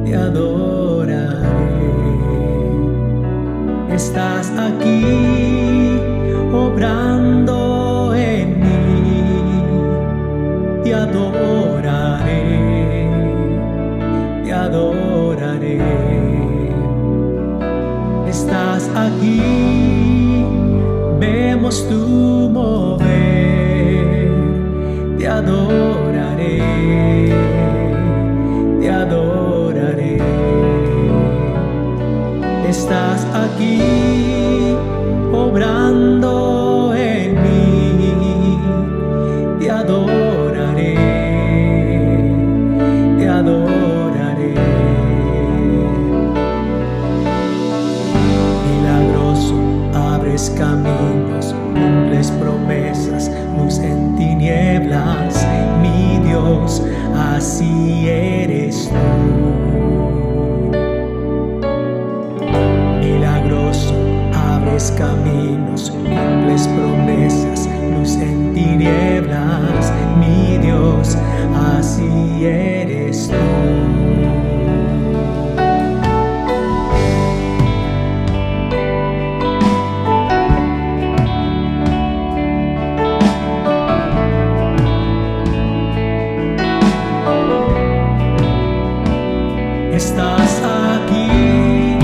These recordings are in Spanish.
te adoraré. Estás aquí obrando en mí, te adoraré, te adoraré. Estás aquí, vemos tu mover, te adoraré, te adoraré. Estás aquí obrando en mí, te adoraré, te adoraré. Milagroso, abres caminos, cumples promesas, luz en tinieblas, mi Dios, así eres tú. Milagroso, abres caminos, cumples promesas, luz en tinieblas, mi Dios, así eres tú. Estás aquí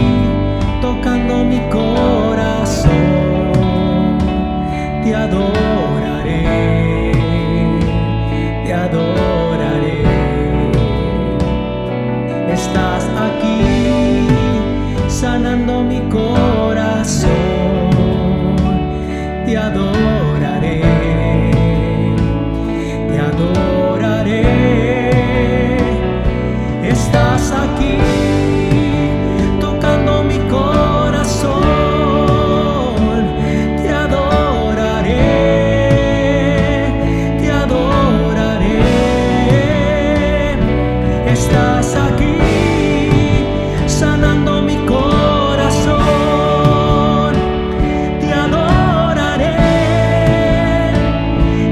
tocando mi corazón, te adoraré, te adoraré. Estás aquí sanando mi corazón, te adoraré, te adoraré. Estás aquí tocando mi corazón, te adoraré, te adoraré. Estás aquí sanando mi corazón, te adoraré,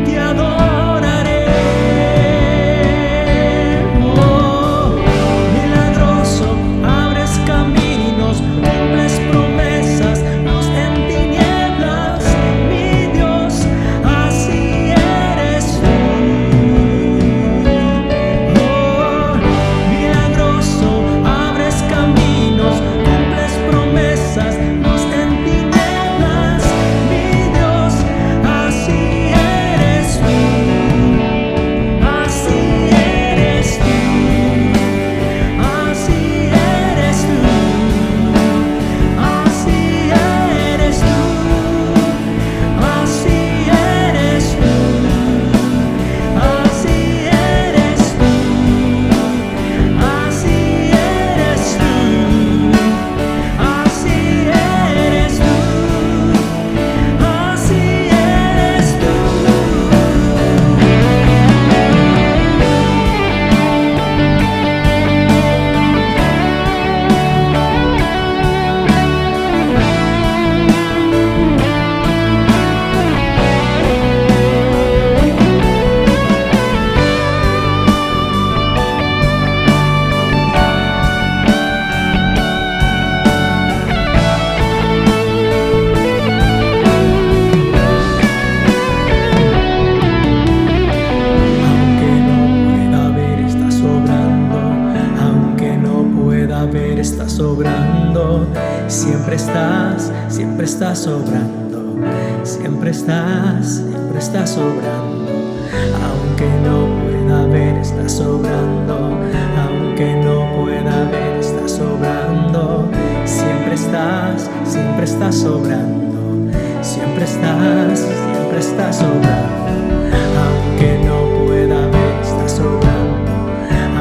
te adoraré. Estás sobrando, siempre estás sobrando, siempre estás sobrando. Aunque no pueda ver, estás sobrando, aunque no pueda ver, estás sobrando. Siempre estás sobrando, siempre estás sobrando. Aunque no pueda ver, estás sobrando,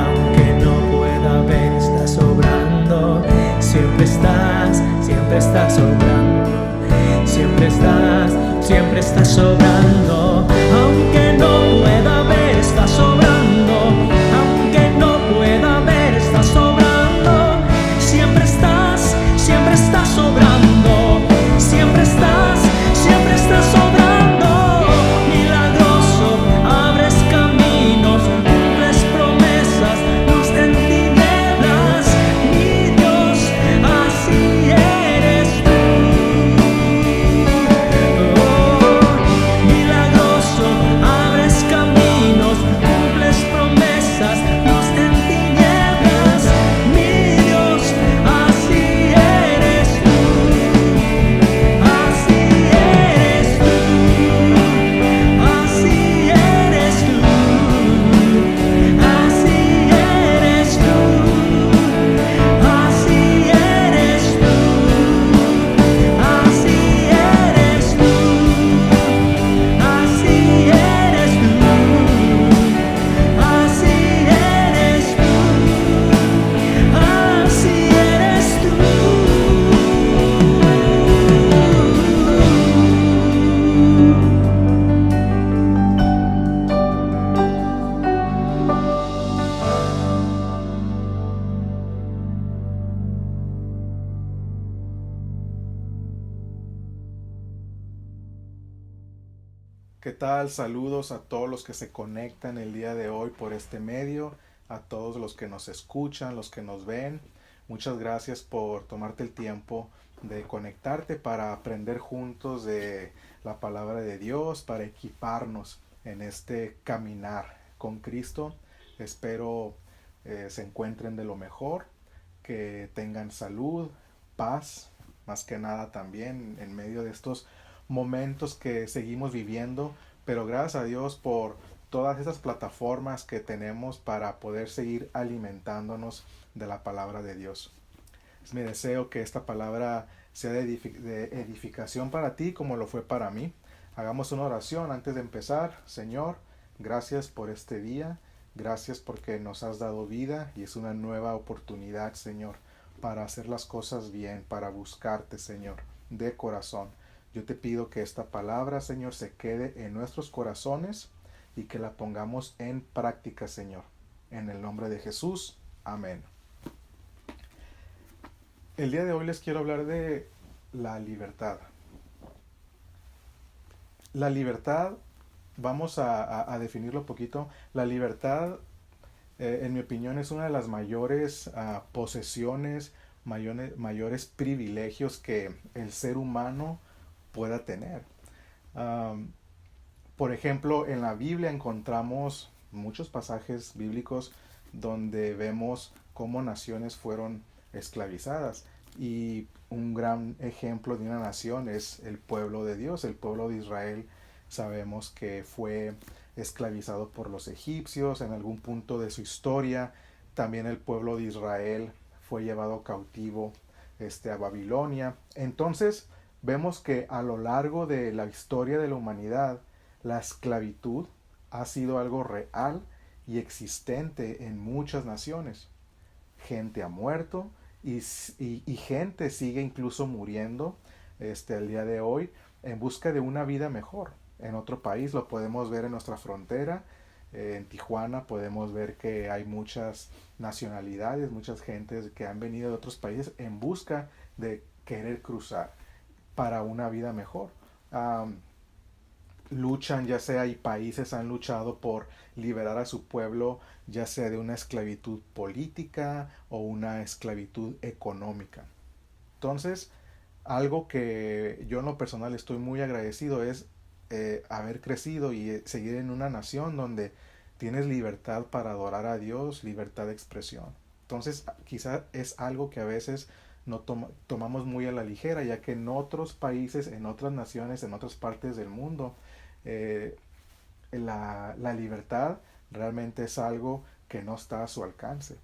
aunque no pueda ver, estás sobrando. Siempre estás sobrando, siempre estás sobrando. Aunque no pueda ver, estás sobrando, aunque no pueda ver, estás sobrando. Siempre estás sobrando, siempre estás sobrando. Milagroso, abres caminos, cumples promesas, luz en tinieblas. ¿Qué tal? Saludos a todos los que se conectan el día de hoy por este medio, a todos los que nos escuchan, los que nos ven. Muchas gracias por tomarte el tiempo de conectarte para aprender juntos de la palabra de Dios, para equiparnos en este caminar con Cristo. Espero se encuentren de lo mejor, que tengan salud, paz, más que nada también en medio de estos momentos que seguimos viviendo, pero gracias a Dios por todas esas plataformas que tenemos para poder seguir alimentándonos de la palabra de Dios. Es mi deseo que esta palabra sea de edificación para ti como lo fue para mí. Hagamos una oración antes de empezar. Señor, gracias por este día. Gracias porque nos has dado vida y es una nueva oportunidad, Señor, para hacer las cosas bien, para buscarte, Señor, de corazón. Yo te pido que esta palabra, Señor, se quede en nuestros corazones y que la pongamos en práctica, Señor. En el nombre de Jesús. Amén. El día de hoy les quiero hablar de la libertad. La libertad, vamos a definirlo un poquito. La libertad, en mi opinión, es una de las mayores posesiones, mayores privilegios que el ser humano pueda tener. Um, por ejemplo, en la Biblia encontramos muchos pasajes bíblicos donde vemos cómo naciones fueron esclavizadas. Y un gran ejemplo de una nación es el pueblo de Dios, el pueblo de Israel. Sabemos que fue esclavizado por los egipcios en algún punto de su historia. También el pueblo de Israel fue llevado cautivo a Babilonia. Entonces vemos que a lo largo de la historia de la humanidad, la esclavitud ha sido algo real y existente en muchas naciones. Gente ha muerto y gente sigue incluso muriendo el día de hoy en busca de una vida mejor. En otro país lo podemos ver en nuestra frontera. En Tijuana podemos ver que hay muchas nacionalidades, muchas gentes que han venido de otros países en busca de querer cruzar para una vida mejor. Luchan, ya sea, y países han luchado por liberar a su pueblo, ya sea de una esclavitud política o una esclavitud económica. Entonces, algo que yo en lo personal estoy muy agradecido es haber crecido y seguir en una nación donde tienes libertad para adorar a Dios, libertad de expresión. Entonces, quizá es algo que a veces no tomamos muy a la ligera, ya que en otros países, en otras naciones, en otras partes del mundo, eh, la libertad realmente es algo que no está a su alcance.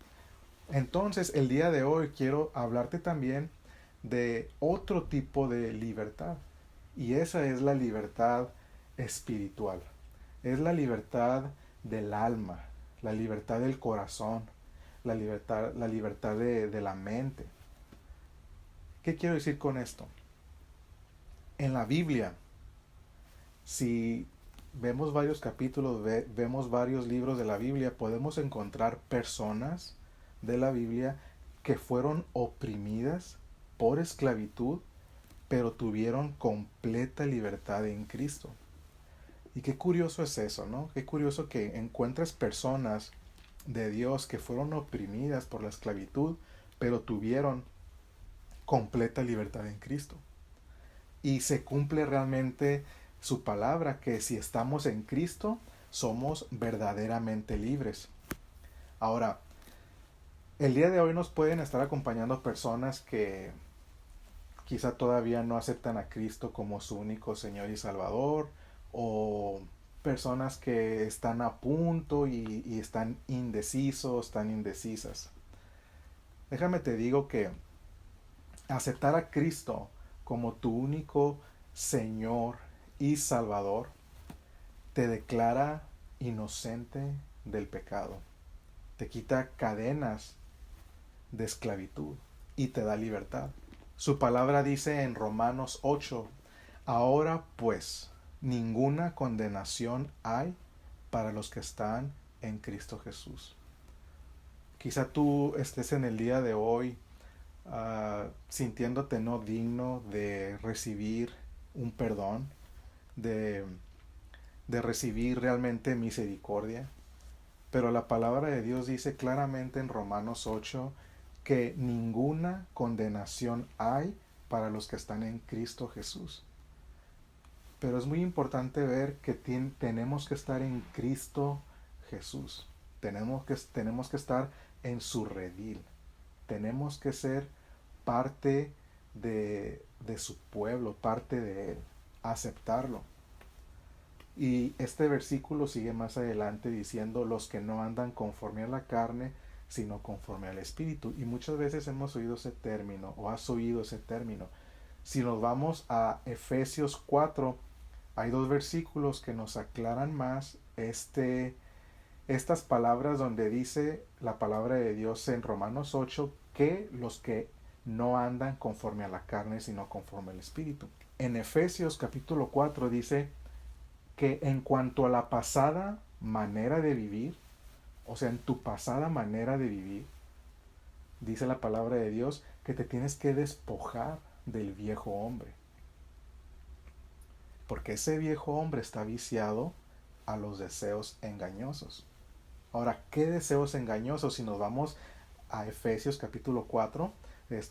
Entonces, el día de hoy quiero hablarte también de otro tipo de libertad. Y esa es la libertad espiritual. Es la libertad del alma, la libertad del corazón, la libertad de la mente. ¿Qué quiero decir con esto? En la Biblia, si vemos varios capítulos, vemos varios libros de la Biblia, podemos encontrar personas de la Biblia que fueron oprimidas por esclavitud, pero tuvieron completa libertad en Cristo. Y qué curioso es eso, ¿no? Qué curioso que encuentres personas de Dios que fueron oprimidas por la esclavitud, pero tuvieron completa libertad en Cristo. Y se cumple realmente su palabra, que si estamos en Cristo, somos verdaderamente libres. Ahora, el día de hoy nos pueden estar acompañando personas que quizá todavía no aceptan a Cristo como su único Señor y Salvador, o personas que están a punto y están indecisos, están indecisas. Déjame te digo que aceptar a Cristo como tu único Señor y Salvador te declara inocente del pecado, te quita cadenas de esclavitud y te da libertad. Su palabra dice en Romanos 8, ahora pues ninguna condenación hay para los que están en Cristo Jesús. Quizá tú estés en el día de hoy sintiéndote no digno de recibir un perdón, de de recibir realmente misericordia. Pero la palabra de Dios dice claramente en Romanos 8 que ninguna condenación hay para los que están en Cristo Jesús. Pero es muy importante ver que tenemos que estar en Cristo Jesús. Tenemos que estar en su redil. Tenemos que ser parte de su pueblo, parte de él. Aceptarlo. Y este versículo sigue más adelante diciendo los que no andan conforme a la carne, sino conforme al Espíritu. Y muchas veces hemos oído ese término, o has oído ese término. Si nos vamos a Efesios 4, hay dos versículos que nos aclaran más estas palabras donde dice la palabra de Dios en Romanos 8 que los que no andan conforme a la carne, sino conforme al Espíritu. En Efesios capítulo 4 dice que en cuanto a la pasada manera de vivir, o sea, en tu pasada manera de vivir, dice la palabra de Dios que te tienes que despojar del viejo hombre. Porque ese viejo hombre está viciado a los deseos engañosos. Ahora, ¿qué deseos engañosos? Si nos vamos a Efesios capítulo 4,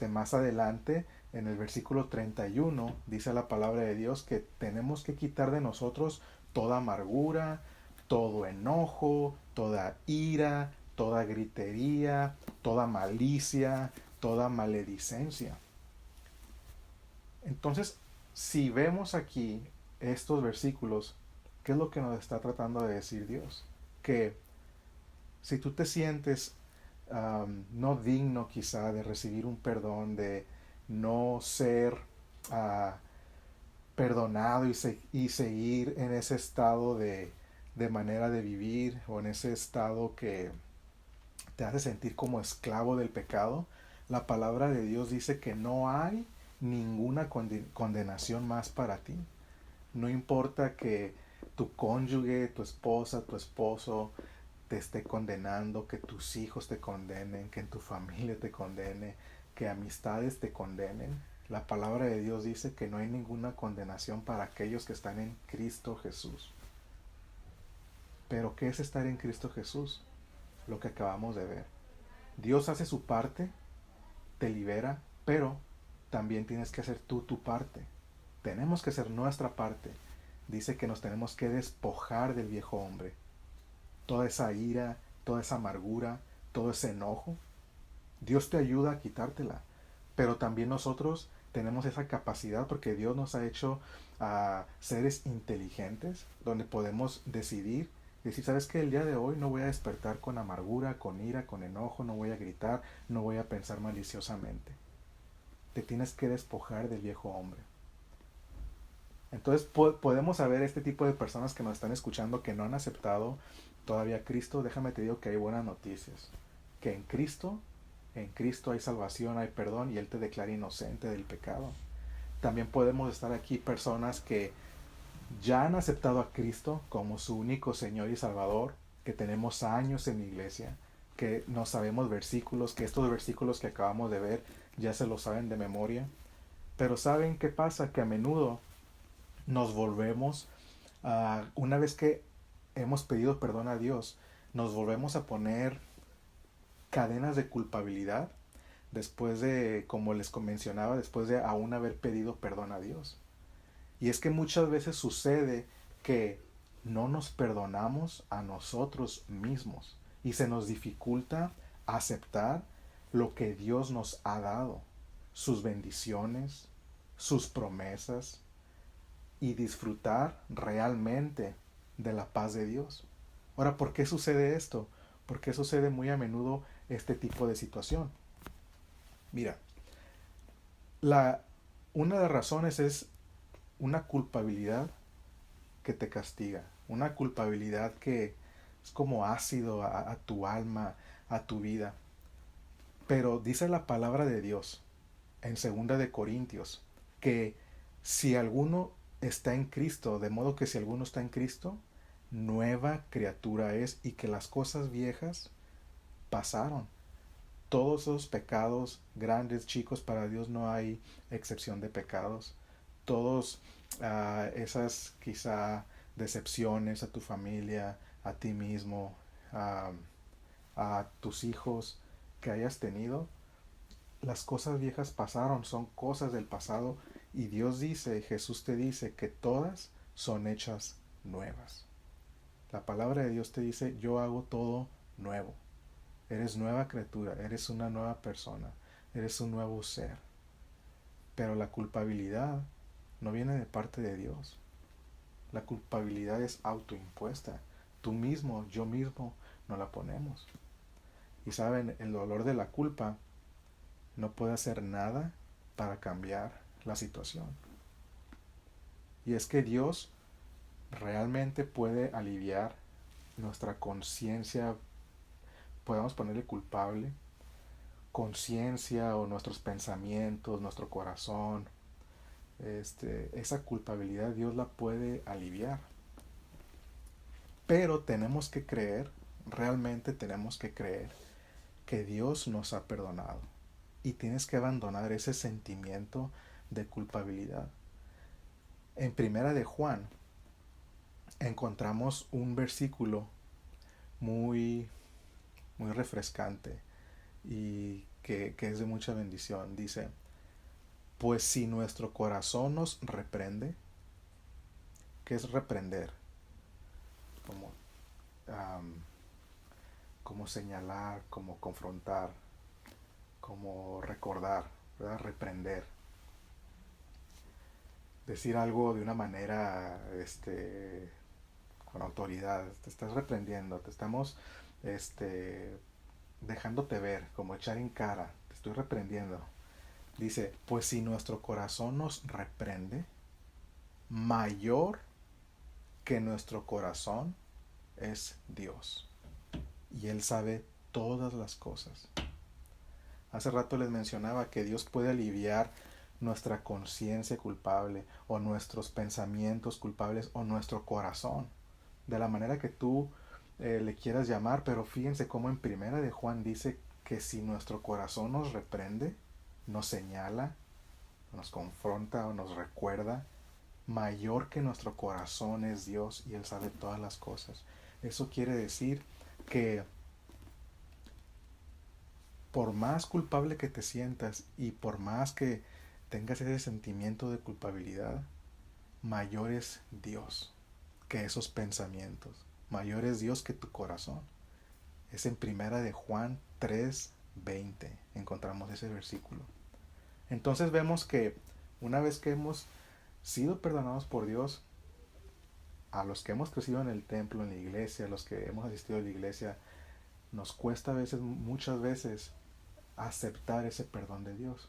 más adelante, en el versículo 31, dice la palabra de Dios que tenemos que quitar de nosotros toda amargura, todo enojo, toda ira, toda gritería, toda malicia, toda maledicencia. Entonces, si vemos aquí estos versículos, ¿qué es lo que nos está tratando de decir Dios? Que si tú te sientes no digno quizá de recibir un perdón, de no ser perdonado y seguir en ese estado de manera de vivir, o en ese estado que te hace sentir como esclavo del pecado, la palabra de Dios dice que no hay ninguna condenación más para ti. No importa que tu cónyuge, tu esposa, tu esposo te esté condenando, que tus hijos te condenen, que en tu familia te condene, que amistades te condenen. La palabra de Dios dice que no hay ninguna condenación para aquellos que están en Cristo Jesús. Pero ¿qué es estar en Cristo Jesús? Lo que acabamos de ver. Dios hace su parte, te libera, pero también tienes que hacer tú tu parte. Tenemos que hacer nuestra parte. Dice que nos tenemos que despojar del viejo hombre. Toda esa ira, toda esa amargura, todo ese enojo. Dios te ayuda a quitártela. Pero también nosotros tenemos esa capacidad porque Dios nos ha hecho seres inteligentes donde podemos decidir, ¿sabes qué? El día de hoy no voy a despertar con amargura, con ira, con enojo, no voy a gritar, no voy a pensar maliciosamente. Te tienes que despojar del viejo hombre. Entonces podemos saber este tipo de personas que nos están escuchando que no han aceptado todavía a Cristo. Déjame te digo que hay buenas noticias. Que en Cristo hay salvación, hay perdón y Él te declara inocente del pecado. También podemos estar aquí personas que ya han aceptado a Cristo como su único Señor y Salvador, que tenemos años en la iglesia, que no sabemos versículos, que estos versículos que acabamos de ver ya se los saben de memoria. Pero ¿saben qué pasa? Que a menudo nos volvemos, una vez que hemos pedido perdón a Dios, nos volvemos a poner cadenas de culpabilidad después de, como les mencionaba, después de aún haber pedido perdón a Dios. Y es que muchas veces sucede que no nos perdonamos a nosotros mismos y se nos dificulta aceptar lo que Dios nos ha dado, sus bendiciones, sus promesas, y disfrutar realmente de la paz de Dios. Ahora, ¿por qué sucede esto? ¿Por qué sucede muy a menudo este tipo de situación? Mira, una de las razones es una culpabilidad que te castiga, una culpabilidad que es como ácido a tu alma, a tu vida. Pero dice la palabra de Dios en 2 de Corintios que si alguno está en Cristo, de modo que si alguno está en Cristo, nueva criatura es, y que las cosas viejas pasaron. Todos esos pecados, grandes, chicos, para Dios no hay excepción de pecados. Todos esas quizá decepciones a tu familia, a ti mismo, a, a tus hijos que hayas tenido. Las cosas viejas pasaron, son cosas del pasado, y Dios dice, Jesús te dice que todas son hechas nuevas. La palabra de Dios te dice, yo hago todo nuevo. Eres nueva criatura, eres una nueva persona, eres un nuevo ser. Pero la culpabilidad no viene de parte de Dios. La culpabilidad es autoimpuesta. Tú mismo, yo mismo, no la ponemos. Y saben, el dolor de la culpa no puede hacer nada para cambiar la situación. Y es que Dios realmente puede aliviar nuestra conciencia, podemos ponerle culpable, conciencia o nuestros pensamientos, nuestro corazón. Esa culpabilidad Dios la puede aliviar. Pero tenemos que creer, realmente tenemos que creer que Dios nos ha perdonado. Y tienes que abandonar ese sentimiento de culpabilidad. En Primera de Juan encontramos un versículo muy, muy refrescante y que es de mucha bendición. Dice, pues si nuestro corazón nos reprende, ¿qué es reprender? Como, como señalar, como confrontar, como recordar, ¿verdad? Reprender. Decir algo de una manera con autoridad. Te estás reprendiendo, te estamos dejándote ver, como echar en cara, te estoy reprendiendo. Dice, pues si nuestro corazón nos reprende, mayor que nuestro corazón es Dios. Y Él sabe todas las cosas. Hace rato les mencionaba que Dios puede aliviar nuestra conciencia culpable o nuestros pensamientos culpables o nuestro corazón, de la manera que tú le quieras llamar. Pero fíjense cómo en Primera de Juan dice que si nuestro corazón nos reprende, nos señala, nos confronta o nos recuerda, mayor que nuestro corazón es Dios y Él sabe todas las cosas. Eso quiere decir que por más culpable que te sientas y por más que tengas ese sentimiento de culpabilidad, mayor es Dios que esos pensamientos, mayor es Dios que tu corazón. Es en Primera de Juan 3:20 encontramos ese versículo. Entonces vemos que una vez que hemos sido perdonados por Dios, a los que hemos crecido en el templo, en la iglesia, a los que hemos asistido a la iglesia, nos cuesta a veces, muchas veces, aceptar ese perdón de Dios.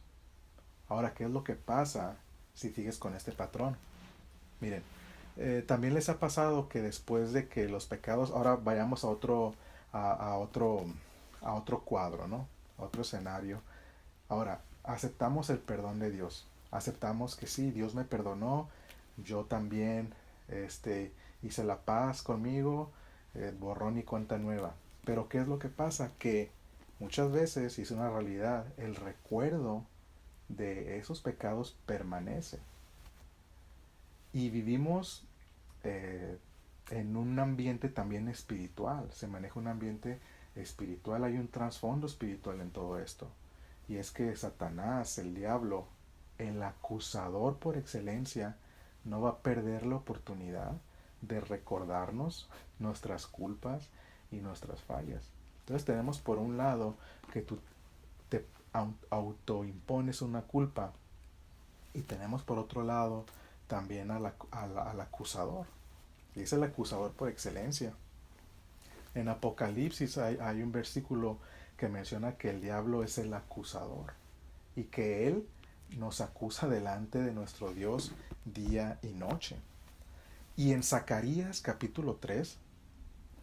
Ahora, ¿qué es lo que pasa si sigues con este patrón? Miren, también les ha pasado que después de que los pecados, ahora vayamos a otro cuadro, ¿no? A otro escenario. Ahora, aceptamos el perdón de Dios. Aceptamos que sí, Dios me perdonó, yo también hice la paz conmigo, borrón y cuenta nueva. Pero ¿qué es lo que pasa? Que muchas veces, y es una realidad, el recuerdo de esos pecados permanece. Y vivimos en un ambiente también espiritual. Se maneja un ambiente espiritual, hay un trasfondo espiritual en todo esto. Y es que Satanás, el diablo, el acusador por excelencia, no va a perder la oportunidad de recordarnos nuestras culpas y nuestras fallas. Entonces tenemos por un lado que tú te autoimpones una culpa, y tenemos por otro lado también al acusador, y es el acusador por excelencia. En Apocalipsis hay un versículo que menciona que el diablo es el acusador y que él nos acusa delante de nuestro Dios día y noche. Y en Zacarías capítulo 3,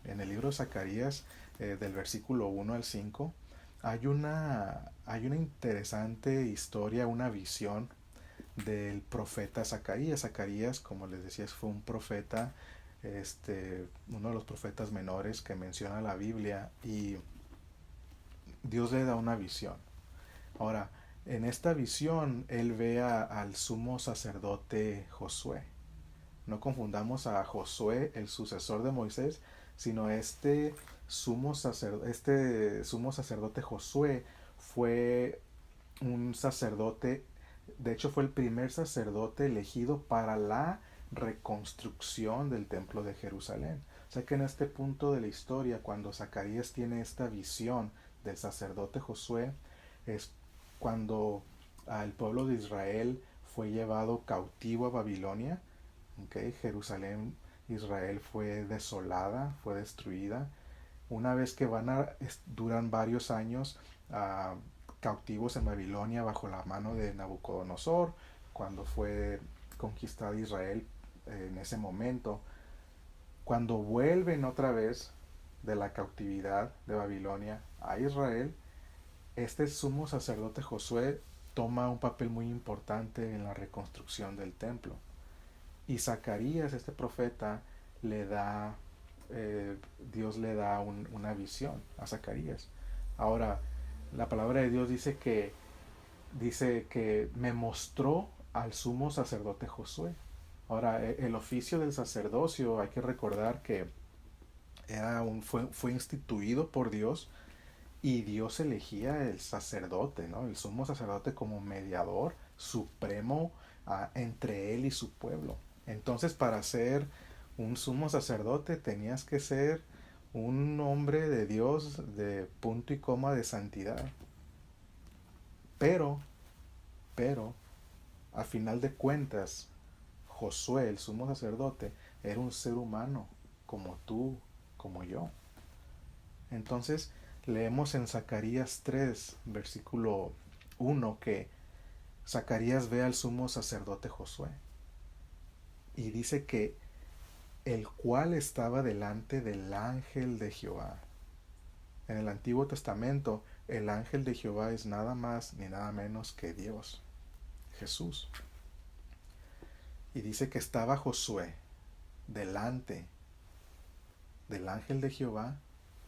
en el libro de Zacarías, del versículo 1 al 5, hay una interesante historia, una visión del profeta Zacarías. Zacarías, como les decía, fue un profeta, uno de los profetas menores que menciona la Biblia, y Dios le da una visión. Ahora, en esta visión él ve al sumo sacerdote Josué, No confundamos a Josué, el sucesor de Moisés, sino este sumo sacerdote Josué fue un sacerdote, de hecho fue el primer sacerdote elegido para la reconstrucción del templo de Jerusalén. O sea que en este punto de la historia, cuando Zacarías tiene esta visión del sacerdote Josué, es cuando el pueblo de Israel fue llevado cautivo a Babilonia. ¿Okay? Jerusalén, Israel fue desolada, fue destruida. Una vez que duran varios años cautivos en Babilonia bajo la mano de Nabucodonosor, cuando fue conquistada Israel en ese momento, cuando vuelven otra vez de la cautividad de Babilonia a Israel, este sumo sacerdote Josué toma un papel muy importante en la reconstrucción del templo. Y Zacarías, este profeta, le da, Dios le da una visión a Zacarías. Ahora, la palabra de Dios dice que me mostró al sumo sacerdote Josué. Ahora, el oficio del sacerdocio, hay que recordar que fue instituido por Dios, y Dios elegía el sacerdote, ¿no? El sumo sacerdote como mediador supremo entre él y su pueblo. Entonces, para ser un sumo sacerdote tenías que ser un hombre de Dios de punto y coma de santidad. Pero, pero, a final de cuentas, Josué, el sumo sacerdote, era un ser humano como tú, como yo. Entonces, leemos en Zacarías 3, versículo 1, que Zacarías ve al sumo sacerdote Josué y dice que el cual estaba delante del ángel de Jehová. En el Antiguo Testamento, el ángel de Jehová es nada más ni nada menos que Dios, Jesús. Y dice que estaba Josué delante del ángel de Jehová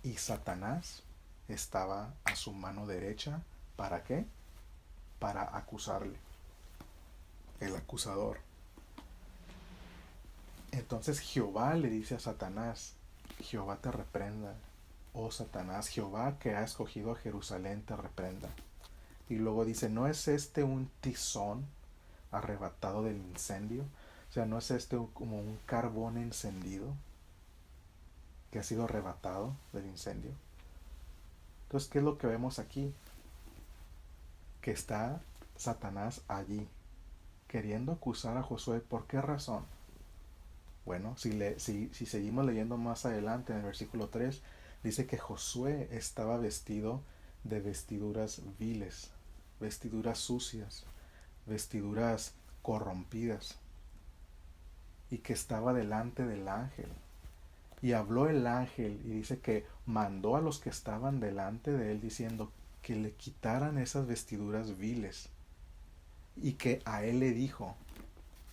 y Satanás estaba a su mano derecha. ¿Para qué? Para acusarle. El acusador. Entonces Jehová le dice a Satanás, Jehová te reprenda, oh Satanás, Jehová que ha escogido a Jerusalén te reprenda. Y luego dice, ¿no es este un tizón arrebatado del incendio? O sea, ¿no es este como un carbón encendido que ha sido arrebatado del incendio? Entonces, ¿qué es lo que vemos aquí? Que está Satanás allí, queriendo acusar a Josué. ¿Por qué razón? Bueno, si seguimos leyendo más adelante en el versículo 3, dice que Josué estaba vestido de vestiduras viles, vestiduras sucias, vestiduras corrompidas, y que estaba delante del ángel. Y habló el ángel y dice que mandó a los que estaban delante de él diciendo que le quitaran esas vestiduras viles, y que a él le dijo,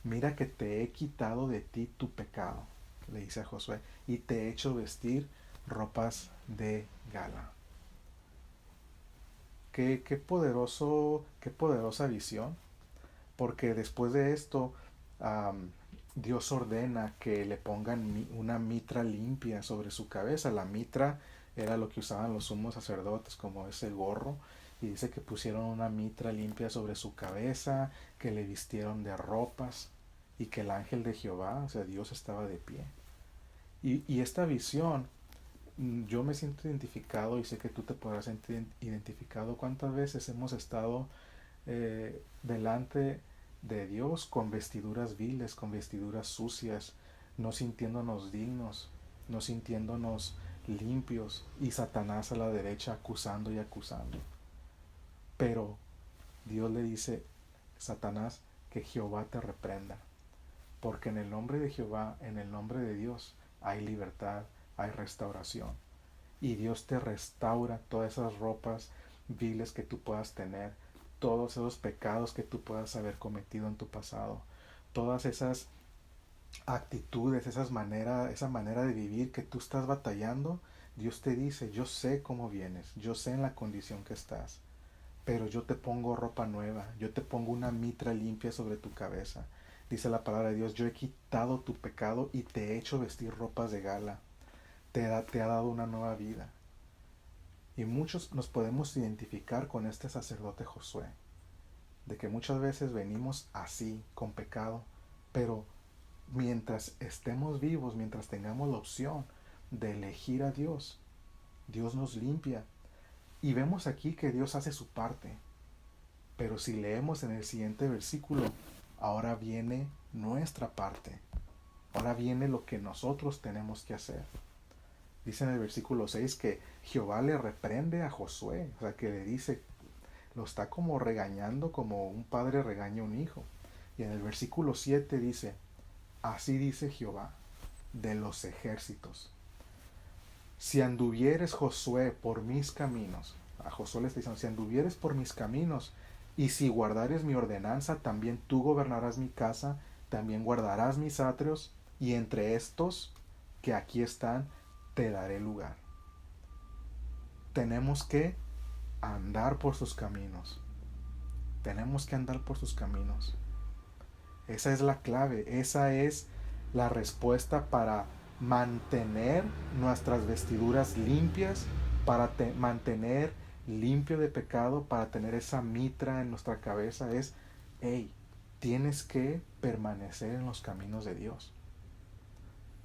mira que te he quitado de ti tu pecado, le dice a Josué, y te he hecho vestir ropas de gala. Qué poderosa visión, porque después de esto Dios ordena que le pongan una mitra limpia sobre su cabeza. La mitra era lo que usaban los sumos sacerdotes como ese gorro, y dice que pusieron una mitra limpia sobre su cabeza, que le vistieron de ropas, y que el ángel de Jehová, o sea, Dios, estaba de pie. Y esta visión, yo me siento identificado, y sé que tú te podrás sentir identificado. ¿Cuántas veces hemos estado delante de Dios con vestiduras viles, con vestiduras sucias, no sintiéndonos dignos, no sintiéndonos limpios, y Satanás a la derecha acusando y acusando? Pero Dios le dice, Satanás, que Jehová te reprenda, porque en el nombre de Jehová, en el nombre de Dios, hay libertad, hay restauración. Y Dios te restaura todas esas ropas viles que tú puedas tener, todos esos pecados que tú puedas haber cometido en tu pasado, todas esas actitudes, esa manera de vivir que tú estás batallando. Dios te dice, yo sé cómo vienes, yo sé en la condición que estás, pero yo te pongo ropa nueva, yo te pongo una mitra limpia sobre tu cabeza, Dice la palabra de Dios, yo he quitado tu pecado y te he hecho vestir ropas de gala. Te ha dado una nueva vida. Y muchos nos podemos identificar con este sacerdote Josué, de que muchas veces venimos así, con pecado, pero mientras estemos vivos, mientras tengamos la opción de elegir a Dios, Dios nos limpia. Y vemos aquí que Dios hace su parte. Pero si leemos en el siguiente versículo, ahora viene nuestra parte. Ahora viene lo que nosotros tenemos que hacer. Dice en el versículo 6 que Jehová le reprende a Josué. O sea, que le dice, lo está como regañando, como un padre regaña a un hijo. Y en el versículo 7 dice, así dice Jehová de los ejércitos. Si anduvieres, Josué, por mis caminos, a Josué le está diciendo, si anduvieres por mis caminos, y si guardares mi ordenanza, también tú gobernarás mi casa, también guardarás mis atrios, y entre estos que aquí están, te daré lugar. Tenemos que andar por sus caminos. Tenemos que andar por sus caminos. Esa es la clave, esa es la respuesta para mantener nuestras vestiduras limpias, para mantener limpio de pecado, para tener esa mitra en nuestra cabeza. Es, hey, tienes que permanecer en los caminos de Dios.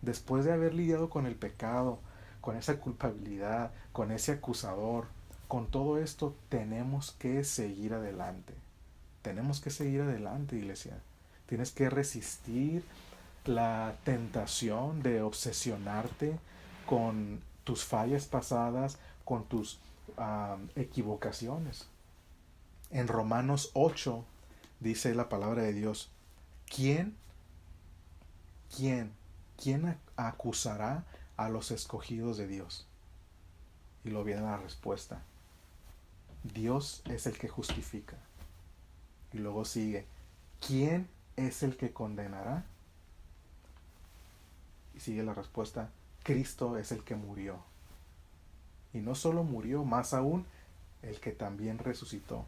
Después de haber lidiado con el pecado, con esa culpabilidad, con ese acusador, con todo esto, tenemos que seguir adelante. Tenemos que seguir adelante, iglesia. Tienes que resistir la tentación de obsesionarte con tus fallas pasadas, con tus equivocaciones. En Romanos 8 dice la palabra de Dios, ¿quién acusará a los escogidos de Dios? Y luego viene la respuesta, Dios es el que justifica. Y luego sigue, ¿quién es el que condenará? Y sigue la respuesta, Cristo es el que murió. Y no solo murió, más aún, el que también resucitó.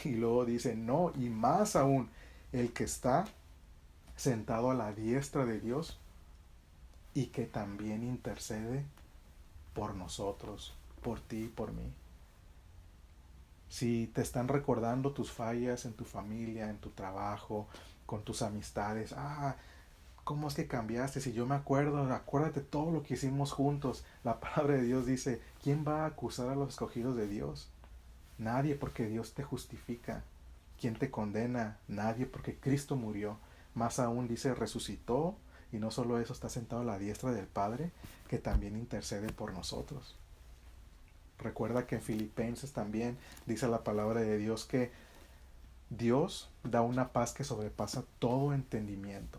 Y luego dice, no, y más aún, el que está sentado a la diestra de Dios y que también intercede por nosotros, por ti y por mí. Si te están recordando tus fallas en tu familia, en tu trabajo, con tus amistades, ¿cómo es que cambiaste? Si yo me acuerdo, acuérdate todo lo que hicimos juntos. La palabra de Dios dice, ¿quién va a acusar a los escogidos de Dios? Nadie, porque Dios te justifica. ¿Quién te condena? Nadie, porque Cristo murió. Más aún dice, resucitó, y no solo eso, está sentado a la diestra del Padre, que también intercede por nosotros. Recuerda que en Filipenses también dice la palabra de Dios que Dios da una paz que sobrepasa todo entendimiento.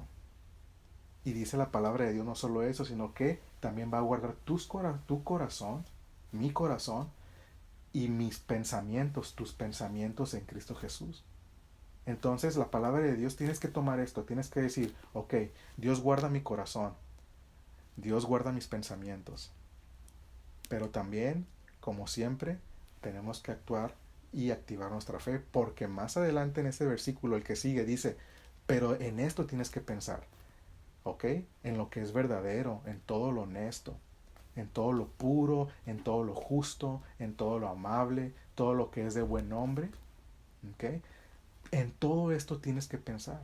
Y dice la palabra de Dios no solo eso, sino que también va a guardar tu corazón, mi corazón, y mis pensamientos, tus pensamientos en Cristo Jesús. Entonces la palabra de Dios, tienes que tomar esto, tienes que decir, ok, Dios guarda mi corazón, Dios guarda mis pensamientos, pero también, como siempre, tenemos que actuar y activar nuestra fe, porque más adelante en este versículo, el que sigue, dice, pero en esto tienes que pensar, ok, en lo que es verdadero, en todo lo honesto, en todo lo puro, en todo lo justo, en todo lo amable, todo lo que es de buen nombre, ok. En todo esto tienes que pensar.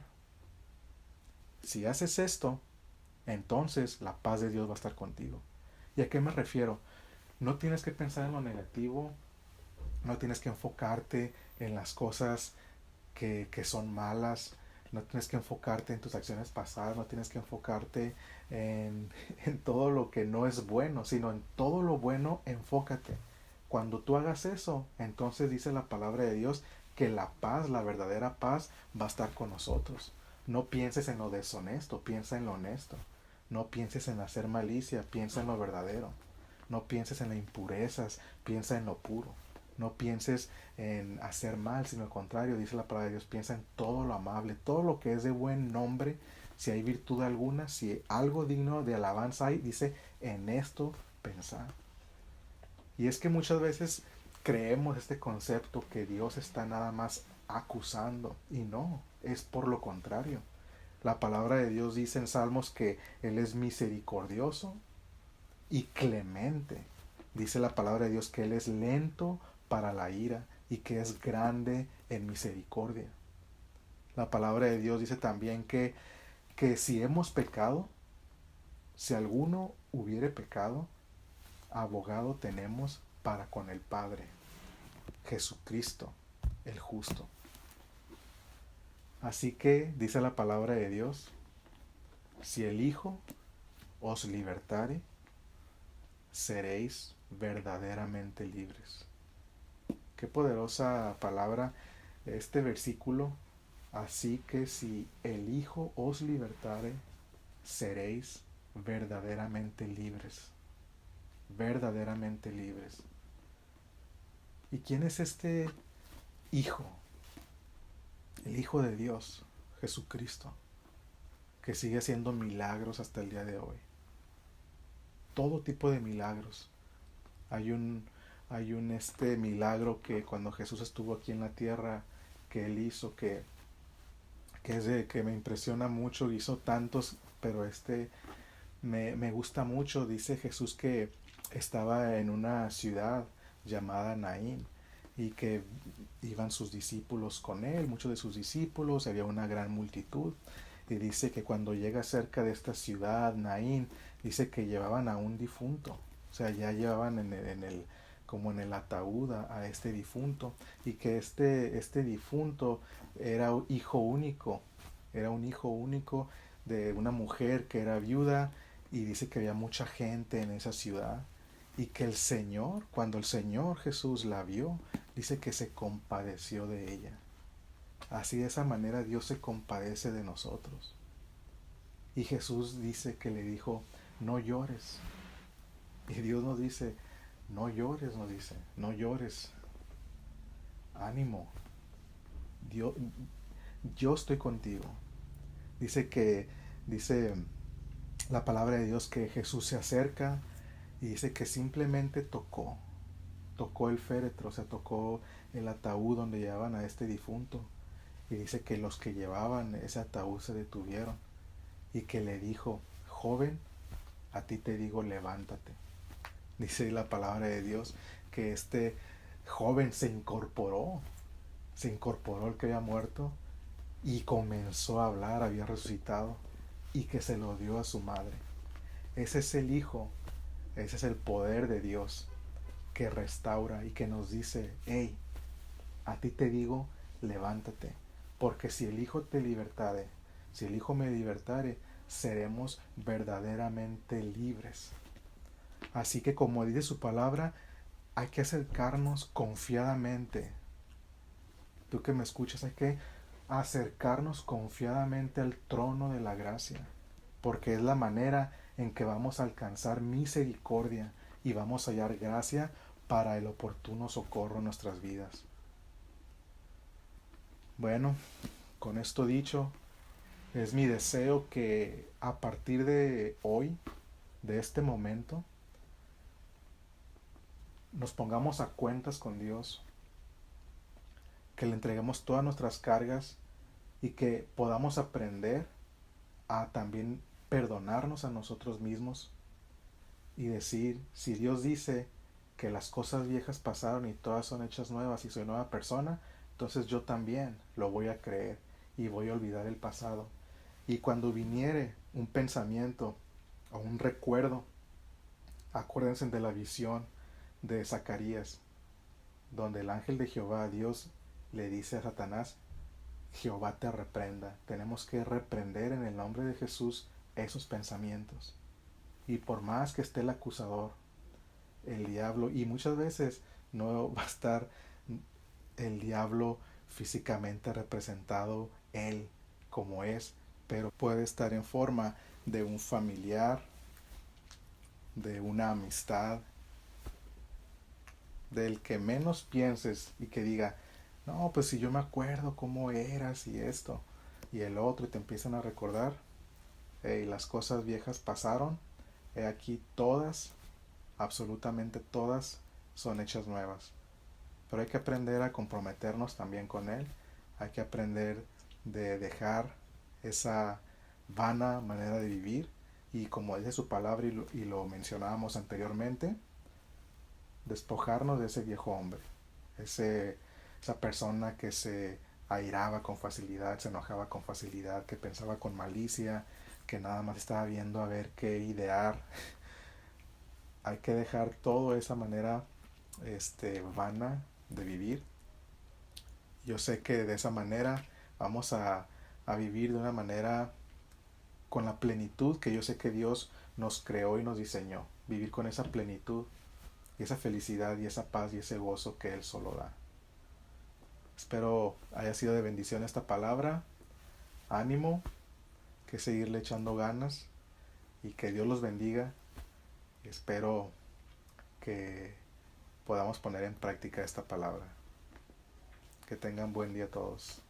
Si haces esto, entonces la paz de Dios va a estar contigo. ¿Y a qué me refiero? No tienes que pensar en lo negativo, no tienes que enfocarte en las cosas que son malas, no tienes que enfocarte en tus acciones pasadas, no tienes que enfocarte en todo lo que no es bueno, sino en todo lo bueno, enfócate. Cuando tú hagas eso, entonces dice la palabra de Dios que la paz, la verdadera paz, va a estar con nosotros. No pienses en lo deshonesto, piensa en lo honesto. No pienses en hacer malicia, piensa en lo verdadero. No pienses en las impurezas, piensa en lo puro. No pienses en hacer mal, sino al contrario, dice la palabra de Dios, piensa en todo lo amable, todo lo que es de buen nombre. Si hay virtud alguna, si algo digno de alabanza hay, dice, en esto pensar. Y es que muchas veces creemos este concepto que Dios está nada más acusando, y no, es por lo contrario. La palabra de Dios dice en Salmos que Él es misericordioso y clemente. Dice la palabra de Dios que Él es lento para la ira y que es grande en misericordia. La palabra de Dios dice también que si hemos pecado, si alguno hubiere pecado, abogado tenemos para con el Padre, Jesucristo, el justo. Así que, dice la palabra de Dios, si el Hijo os libertare, seréis verdaderamente libres. Qué poderosa palabra este versículo. Así que si el Hijo os libertare, seréis verdaderamente libres. Verdaderamente libres. ¿Y quién es este Hijo? El Hijo de Dios, Jesucristo, que sigue haciendo milagros hasta el día de hoy. Todo tipo de milagros. Hay un milagro que cuando Jesús estuvo aquí en la tierra, que Él hizo, que me impresiona mucho. Hizo tantos, pero me gusta mucho. Dice Jesús que estaba en una ciudad llamada Naín y que iban sus discípulos con él, muchos de sus discípulos, había una gran multitud. Y dice que cuando llega cerca de esta ciudad, Naín, dice que llevaban a un difunto. O sea, ya llevaban como en el ataúd a este difunto. Y que este difunto era un hijo único. Era un hijo único de una mujer que era viuda. Y dice que había mucha gente en esa ciudad. Y que el Señor, cuando el Señor Jesús la vio, dice que se compadeció de ella. Así de esa manera Dios se compadece de nosotros. Y Jesús dice que le dijo, no llores. Y Dios nos dice, no llores, no llores. Ánimo. Yo estoy contigo. Dice la palabra de Dios que Jesús se acerca y dice que simplemente tocó el féretro, o sea, tocó el ataúd donde llevaban a este difunto. Y dice que los que llevaban ese ataúd se detuvieron y que le dijo, joven, a ti te digo, levántate. Dice la palabra de Dios que este joven se incorporó el que había muerto y comenzó a hablar, había resucitado y que se lo dio a su madre. Ese es el Hijo, ese es el poder de Dios que restaura y que nos dice, hey, a ti te digo, levántate. Porque si el Hijo te libertare, si el Hijo me libertare, seremos verdaderamente libres. Así que como dice su palabra, hay que acercarnos confiadamente. Tú que me escuchas, hay que acercarnos confiadamente al trono de la gracia. Porque es la manera en que vamos a alcanzar misericordia y vamos a hallar gracia para el oportuno socorro en nuestras vidas. Bueno, con esto dicho, es mi deseo que a partir de hoy, de este momento, nos pongamos a cuentas con Dios, que le entreguemos todas nuestras cargas y que podamos aprender a también perdonarnos a nosotros mismos y decir, si Dios dice que las cosas viejas pasaron y todas son hechas nuevas y soy nueva persona, entonces yo también lo voy a creer y voy a olvidar el pasado. Y cuando viniere un pensamiento o un recuerdo, acuérdense de la visión de Zacarías, donde el ángel de Jehová, Dios, le dice a Satanás, Jehová te reprenda. Tenemos que reprender en el nombre de Jesús esos pensamientos. Y por más que esté el acusador, el diablo, y muchas veces no va a estar el diablo físicamente representado él como es, pero puede estar en forma de un familiar, de una amistad, del que menos pienses y que diga, no, pues si yo me acuerdo cómo eras y esto y el otro, y te empiezan a recordar, hey, las cosas viejas pasaron, he aquí todas, absolutamente todas, son hechas nuevas. Pero hay que aprender a comprometernos también con Él. Hay que aprender de dejar esa vana manera de vivir, y como dice su palabra y lo mencionábamos anteriormente, despojarnos de ese viejo hombre, esa persona que se airaba con facilidad, se enojaba con facilidad, que pensaba con malicia, que nada más estaba viendo a ver qué idear. Hay que dejar toda esa manera vana de vivir. Yo sé que de esa manera vamos a vivir de una manera con la plenitud que yo sé que Dios nos creó y nos diseñó. Vivir con esa plenitud y esa felicidad y esa paz y ese gozo que Él solo da. Espero haya sido de bendición esta palabra. Ánimo, que seguirle echando ganas y que Dios los bendiga. Y espero que podamos poner en práctica esta palabra. Que tengan buen día todos.